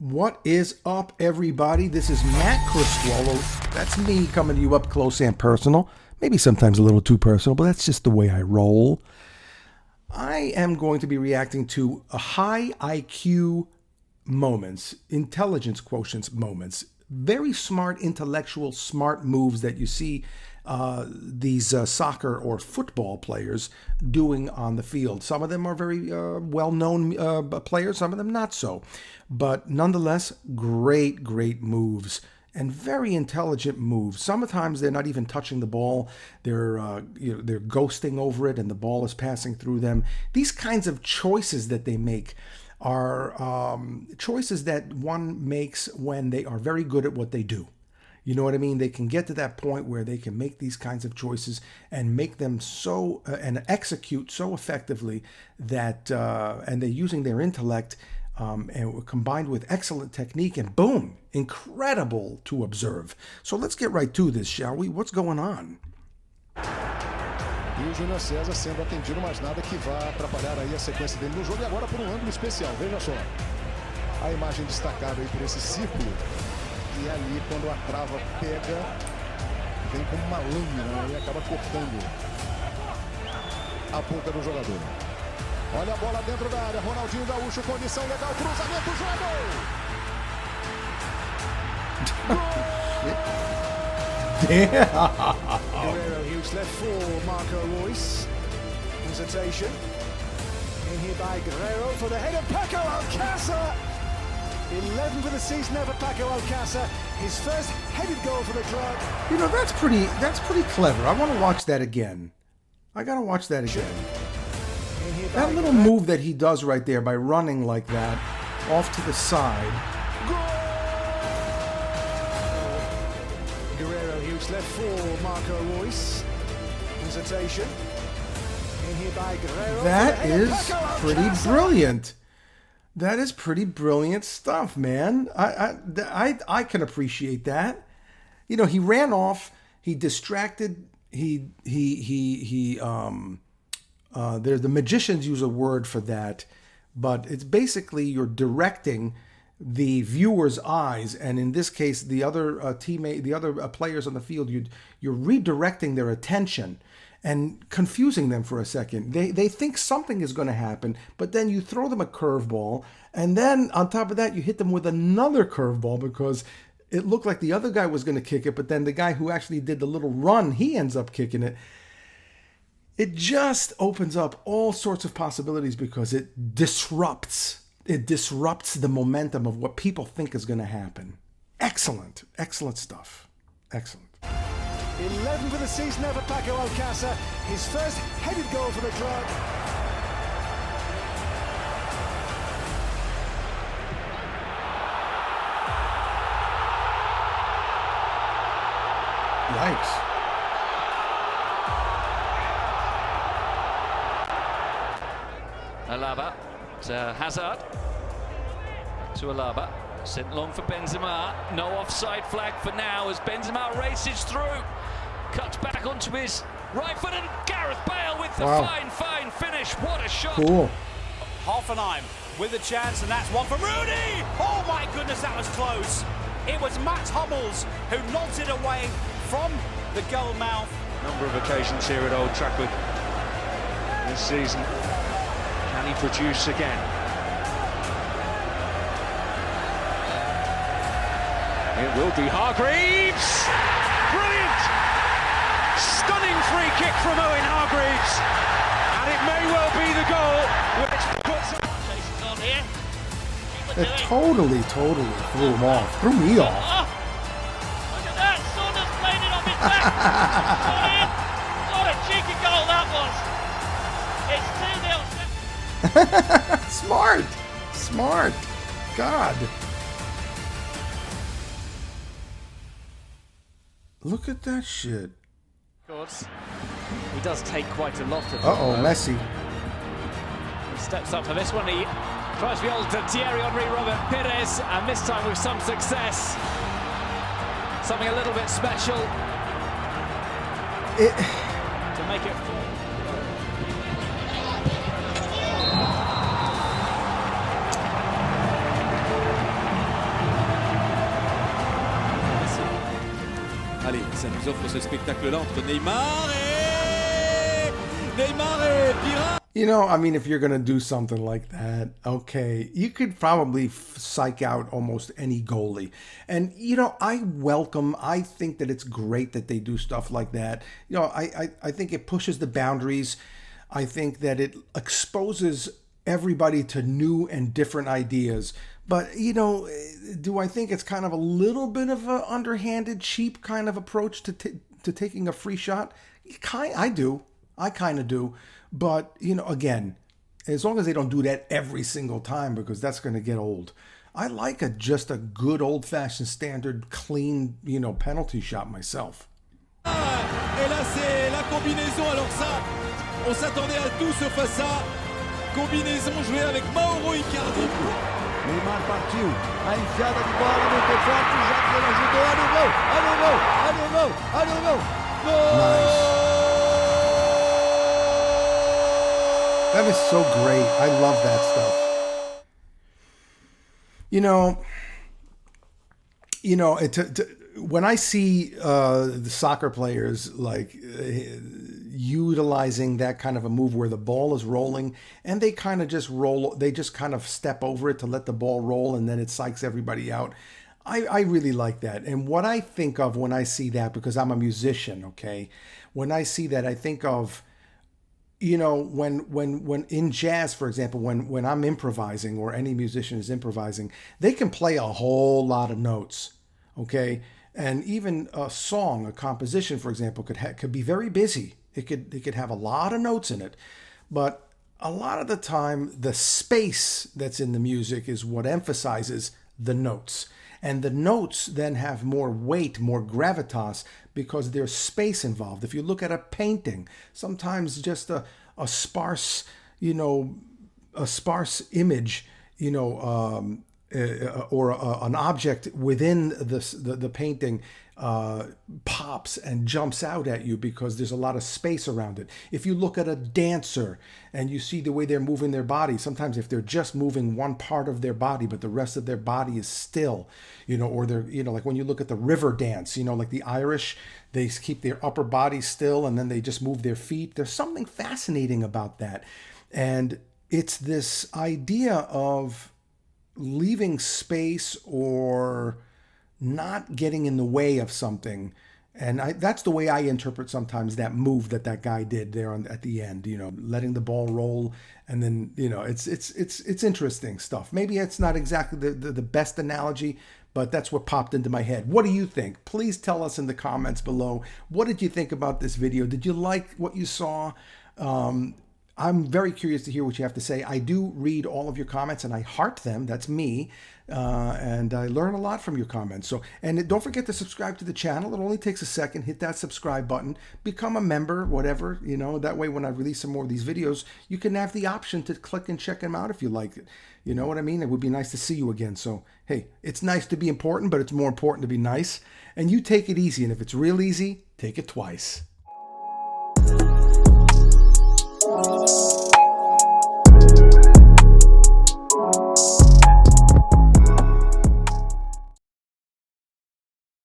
What is up, everybody? This is Matt Criscuolo. That's me coming to you up close and personal. Maybe sometimes a little too personal, but that's just the way I roll. I am going to be reacting to a high IQ moments, intelligence quotients moments, very smart, intellectual, smart moves that you see these soccer or football players doing on the field. Some of them are very well-known players, some of them not so. But nonetheless, great moves and very intelligent moves. Sometimes they're not even touching the ball. They're ghosting over it and the ball is passing through them. These kinds of choices that they make are choices that one makes when they are very good at what they do. You know what I mean? They can get to that point where they can make these kinds of choices and make them so and execute so effectively that and they're using their intellect and combined with excellent technique, and boom, incredible to observe. So let's get right to this, shall we? What's going on? E o Júnior César sendo atendido, mas nada que vá atrapalhar aí a sequência dele no jogo. E agora por um ângulo especial, veja só. A imagem destacada aí por esse círculo. E ali, quando a trava pega, vem como uma lâmina, né? E acaba cortando a boca do jogador. Olha a bola dentro da área, Ronaldinho Gaúcho, condição legal, cruzamento, jogo! Guerrero Hughes left for Marco Reus. Hesitation. In here by Guerrero for the head of Paco Alcácer. 11 for the season ever, Paco Alcácer. His first headed goal for the club. You know, that's pretty clever. I want to watch that again. I got to watch that again. That little move that he does right there by running like that off to the side. Guerrero Hughes left for Marco Reus. Hesitation. In here by Guerrero. That is pretty brilliant. That is pretty brilliant stuff, man. I can appreciate that. You know, he ran off. He distracted. The magicians use a word for that, but it's basically you're directing the viewer's eyes, and in this case, the other players on the field, you're redirecting their attention and confusing them for a second. They think something is going to happen, but then you throw them a curveball, and then on top of that, you hit them with another curveball because it looked like the other guy was going to kick it, but then the guy who actually did the little run, he ends up kicking it. It just opens up all sorts of possibilities because it disrupts the momentum of what people think is going to happen. Excellent stuff. Excellent. 11 for the season ever, Paco Alcácer. His first headed goal for the club. Yikes. Alaba to Hazard, to Alaba, sent long for Benzema, no offside flag for now as Benzema races through, cuts back onto his right foot, and Gareth Bale with the fine finish. What a shot. Cool. Hoffenheim with a chance, and that's one for Rooney. Oh my goodness, that was close. It was Matt Hummels who nods it away from the goal mouth. Number of occasions here at Old Trafford this season. Can he produce again? It will be Hargreaves! Brilliant! Stunning free kick from Owen Hargreaves. And it may well be the goal which puts Jason's on here. It totally threw him off. Threw me off. Oh, look at that! Saunders played it off his back. What a cheeky goal that was. It's 2-0. Smart. God. Look at that shit. He does take quite a lot of it. Messi. He steps up for this one. He tries the old Thierry Henry, Robert Pires, and this time with some success. Something a little bit special to make it. Allez, ça nous offre ce spectacle-là entre Neymar et Pirard. You know, I mean, if you're going to do something like that, okay, you could probably psych out almost any goalie. And, you know, I think that it's great that they do stuff like that. You know, I think it pushes the boundaries. I think that it exposes everybody to new and different ideas. But, you know, do I think it's kind of a little bit of an underhanded, cheap kind of approach to taking a free shot? I do. I kind of do. But, you know, again, as long as they don't do that every single time, because that's going to get old. I like just a good old-fashioned, standard, clean, you know, penalty shot myself. Et là, c'est la combinaison. Alors ça, on s'attendait à tout sauf à ça. Combinaison jouée avec Mauro Icardi. Neymar partiu. A enfiada de bola muito forte. Já que ele ajudou. Olha o gol. Olha o gol. Olha o gol. Olha o gol. Gol! Nice. That is so great. I love that stuff. You know, when I see the soccer players like utilizing that kind of a move where the ball is rolling and they kind of just roll, they just kind of step over it to let the ball roll and then it psychs everybody out. I really like that. And what I think of when I see that, because I'm a musician, okay, when I see that, I think of, you know, when in jazz, for example, when I'm improvising or any musician is improvising, they can play a whole lot of notes, okay? And even a song, a composition, for example, could be very busy. It could have a lot of notes in it, but a lot of the time, the space that's in the music is what emphasizes the notes. And the notes then have more weight, more gravitas, because there's space involved. If you look at a painting, sometimes just a sparse, you know, a sparse image, you know, or an object within the painting pops and jumps out at you because there's a lot of space around it. If you look at a dancer and you see the way they're moving their body, sometimes if they're just moving one part of their body, but the rest of their body is still, you know, or they're, you know, like when you look at the river dance, you know, like the Irish, they keep their upper body still and then they just move their feet. There's something fascinating about that. And it's this idea of leaving space or not getting in the way of something. And that's the way I interpret sometimes that move that guy did there at the end, you know, letting the ball roll. And then, you know, it's interesting stuff. Maybe it's not exactly the best analogy, but that's what popped into my head. What do you think? Please tell us in the comments below. What did you think about this video? Did you like what you saw? I'm very curious to hear what you have to say. I do read all of your comments and I heart them. That's me. And I learn a lot from your comments. So, and don't forget to subscribe to the channel. It only takes a second. Hit that subscribe button. Become a member, whatever, you know. That way when I release some more of these videos, you can have the option to click and check them out if you like it. You know what I mean? It would be nice to see you again. So, hey, it's nice to be important, but it's more important to be nice. And you take it easy. And if it's real easy, take it twice.